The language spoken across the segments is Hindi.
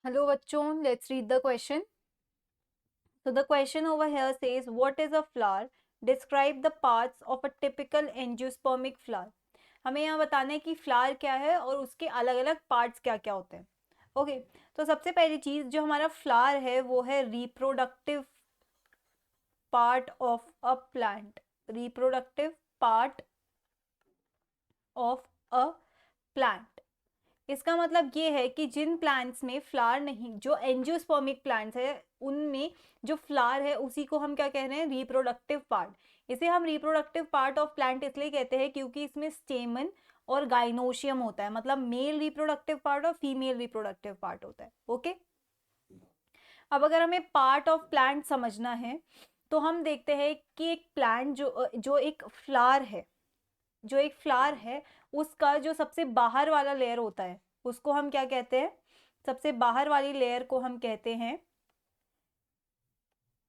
Hello bachon, let's read the question. So the question over here says, what is a flower? Describe the parts of a typical angiospermic flower. हमें यहाँ बताना है कि फ्लावर क्या है और उसके अलग अलग पार्ट्स क्या क्या होते हैं. ओके, तो सबसे पहली चीज जो हमारा फ्लावर है वो है reproductive part of a plant. Reproductive part of a plant. इसका मतलब ये है कि जिन प्लांट्स में फ्लावर नहीं, जो एंजियोस्पर्मिक प्लांट्स है उनमें जो फ्लावर है उसी को हम क्या कह रहे हैं, रिप्रोडक्टिव पार्ट. इसे हम रिप्रोडक्टिव पार्ट ऑफ प्लांट इसलिए कहते हैं क्योंकि इसमें स्टेमन और गाइनोशियम होता है, मतलब मेल रिप्रोडक्टिव पार्ट और फीमेल रिप्रोडक्टिव पार्ट होता है. ओके, अब अगर हमें पार्ट ऑफ प्लांट समझना है तो हम देखते हैं कि एक प्लांट जो एक फ्लावर है उसका जो सबसे बाहर वाला लेयर होता है उसको हम क्या कहते हैं, सबसे बाहर वाली लेयर को हम कहते हैं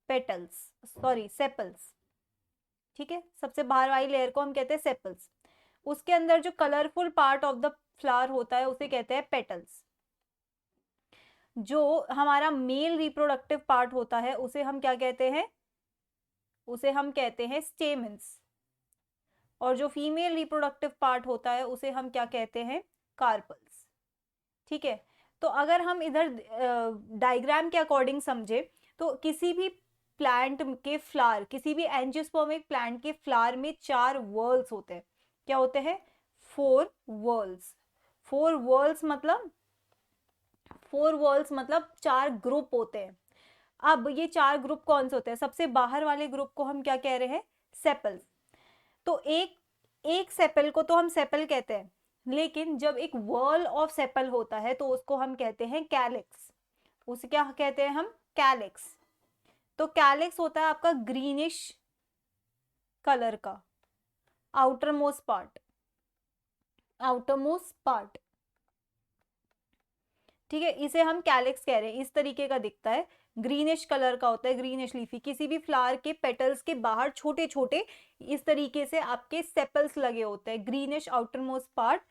पेटल्स, सॉरी सेपल्स. ठीक है, सबसे बाहर वाली लेयर को हम कहते हैं सेपल्स. उसके अंदर जो colourful part of the flower होता है उसे कहते हैं पेटल्स. जो हमारा मेल रिप्रोडक्टिव पार्ट होता है उसे हम क्या कहते हैं, उसे हम कहते हैं स्टेमन्स. और जो फीमेल रिप्रोडक्टिव पार्ट होता है उसे हम क्या कहते हैं, कार्पल्स. ठीक है, तो अगर हम इधर डायग्राम के अकॉर्डिंग समझे तो किसी भी प्लांट के फ्लावर, किसी भी एंजियोस्पर्मिक प्लांट के फ्लावर में 4 वर्ल्स होते हैं. क्या होते हैं, 4 वर्ल्स. 4 वर्ल्स मतलब 4 ग्रुप होते हैं. अब ये 4 ग्रुप कौन से होते हैं, सबसे बाहर वाले ग्रुप को हम क्या कह रहे हैं, सेपल्स. तो एक एक सेपल को तो हम सेपल कहते हैं, लेकिन जब एक वर्ल ऑफ सेपल होता है तो उसको हम कहते हैं कैलिक्स. उसे क्या कहते हैं हम, कैलिक्स. तो कैलिक्स होता है आपका ग्रीनिश कलर का आउटरमोस्ट पार्ट. ठीक है, इसे हम कैलिक्स कह रहे हैं. इस तरीके का दिखता है, ग्रीनिश कलर का होता है, ग्रीनिश लीफी. किसी भी फ्लावर के पेटल्स के बाहर छोटे छोटे इस तरीके से आपके सेपल्स लगे होते हैं, greenish outermost part.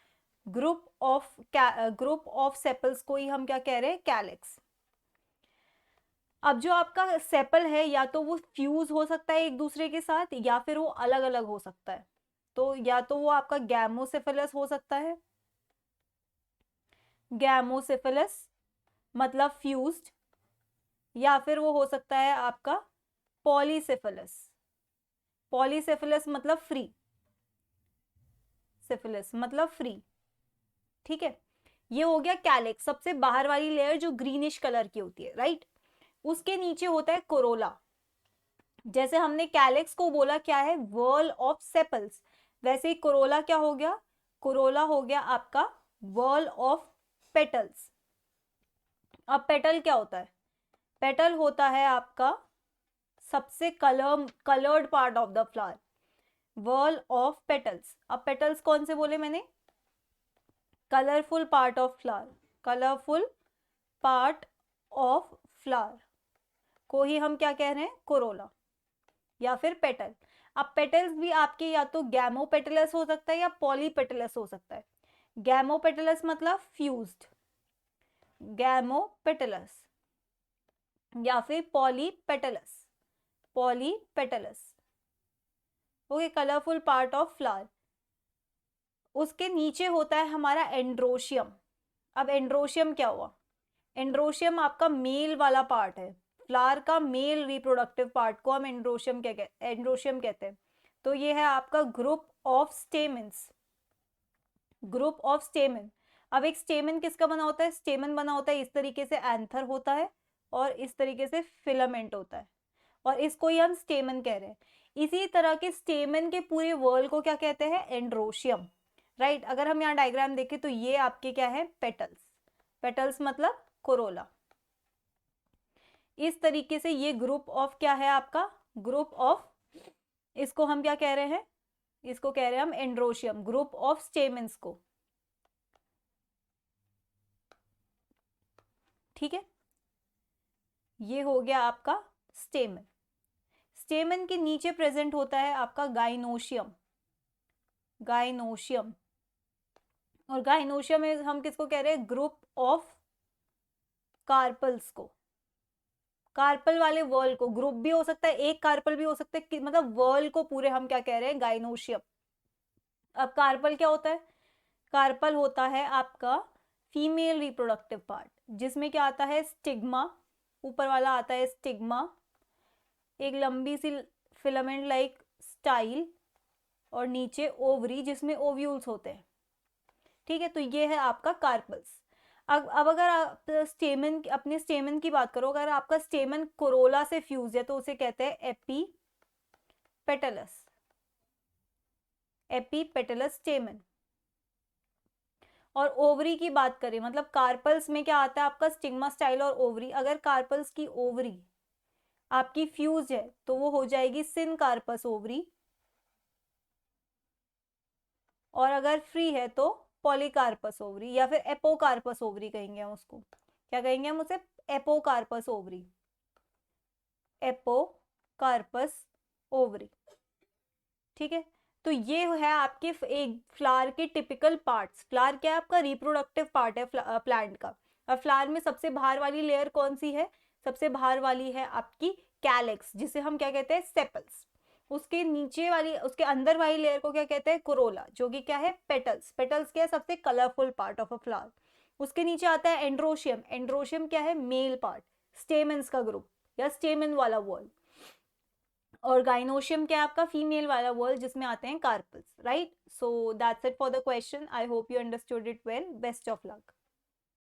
Group of sepals को ही हम क्या कह रहे हैं, कैलिक्स. अब जो आपका सेपल है या तो वो फ्यूज हो सकता है एक दूसरे के साथ या फिर वो अलग अलग हो सकता है. तो या तो वो आपका गैमोसेफेलस हो सकता है, गैमोसेफेलस मतलब फ्यूज्ड, या फिर वो हो सकता है आपका पॉलीसेफेलस. पॉलीसेफेलस मतलब फ्री, सेफेलस मतलब फ्री. ठीक है, ये हो गया कैलिक्स, सबसे बाहर वाली लेयर जो ग्रीनिश कलर की होती है, राइट. उसके नीचे होता है कोरोला. जैसे हमने कैलिक्स को बोला क्या है, वर्ल ऑफ सेपल्स, वैसे ही कोरोला क्या हो गया, कोरोला हो गया आपका वर्ल ऑफ पेटल्स. अब पेटल क्या होता है, पेटल होता है आपका सबसे coloured part of the flower, whorl of petals. अब पेटल्स कौन से बोले मैंने, colourful part of flower, colourful part of flower को ही हम क्या कह रहे हैं, कोरोला या फिर पेटल. अब पेटल्स भी आपके या तो गैमोपेटलस हो सकता है या पॉलीपेटलस हो सकता है. गैमोपेटलस मतलब फ्यूज्ड, गैमोपेटलस, या फिर polypetalous, polypetalous. Okay, colourful part of flower. उसके नीचे होता है हमारा एंड्रोशियम. अब एंड्रोशियम क्या हुआ, एंड्रोशियम आपका मेल वाला पार्ट है, फ्लावर का मेल रिप्रोडक्टिव पार्ट को हम एंड्रोशियम कहते हैं. तो ये है आपका group of stamens, group of स्टेमन. अब एक स्टेमन किसका बना होता है, स्टेमन बना होता है इस तरीके से, एंथर होता है और इस तरीके से फिलामेंट होता है, और इसको ही हम स्टेमन कह रहे हैं. इसी तरह के स्टेमन के पूरे वर्ल्ड को क्या कहते हैं, एंड्रोशियम, राइट. अगर हम यहाँ डायग्राम देखें तो ये आपके क्या है, पेटल्स. पेटल्स मतलब कोरोला. इस तरीके से ये ग्रुप ऑफ क्या है आपका, ग्रुप ऑफ, इसको हम क्या कह रहे हैं, इसको कह रहे हैं हम एंड्रोशियम, ग्रुप ऑफ स्टेमेंस को. ठीक है, ये हो गया आपका स्टेमन. स्टेमन के नीचे प्रेजेंट होता है आपका गाइनोशियम, गाइनोशियम. और गाइनोशियम में हम किसको कह रहे हैं, ग्रुप ऑफ कार्पल्स को, कार्पल वाले वर्ल को, ग्रुप भी हो सकता है, एक कार्पल भी हो सकता है, मतलब वर्ल को पूरे हम क्या कह रहे हैं, गाइनोशियम। अब कार्पल क्या होता है, कार्पल होता है आपका फीमेल रिप्रोडक्टिव पार्ट, जिसमें क्या आता है, स्टिग्मा, ऊपर वाला आता है स्टिग्मा, एक लंबी सी फिलामेंट लाइक स्टाइल, और नीचे ओवरी जिसमें ओव्यूल्स होते हैं, ठीक है। तो ये है आपका कार्पल्स। अब अगर आप स्टेमन, अपने स्टेमन की बात करो, अगर आपका स्टेमन कोरोला से फ्यूज है तो उसे कहते हैं एपीपेटलस, एपीपेटलस स्टेमन। और ओवरी की बात करें, मतलब कार्पल्स में क्या आता है आपका, स्टिग्मा, स्टाइल और ओवरी। अगर कार्पल्स की ओवरी आपकी फ्यूज है तो वो हो जाएगी सिनकार्पस ओवरी, और अगर फ्री है तो पॉलीकार्पस ओवरी, या फिर एपोकार्पस ओवरी कहेंगे हम उसको। क्या कहेंगे हम उसे, एपोकार्पस ओवरी, एपोकार्पस ओवरी, ठीक है। तो ये है आपके एक फ्लावर के टिपिकल पार्ट्स। फ्लावर क्या है आपका, रिप्रोडक्टिव पार्ट है प्लांट का। अब फ्लावर में सबसे बाहर वाली लेयर कौन सी है, सबसे बाहर वाली है आपकी कैलेक्स, जिसे हम क्या कहते हैं, सेपल्स। उसके नीचे वाली, उसके अंदर वाली लेयर को क्या कहते हैं, कोरोला, जो कि क्या है, पेटल्स। पेटल्स क्या है, सबसे colourful part of a flower. उसके नीचे आता है एंड्रोशियम। एंड्रोशियम क्या है, मेल पार्ट, स्टेमेंस का ग्रुप या स्टेमन वाला वॉल। और गाइनोशियम क्या है आपका, फीमेल वाला वर्ल, जिसमें आते हैं carpels, right. So that's it for the question. I hope you understood it well. Best of luck.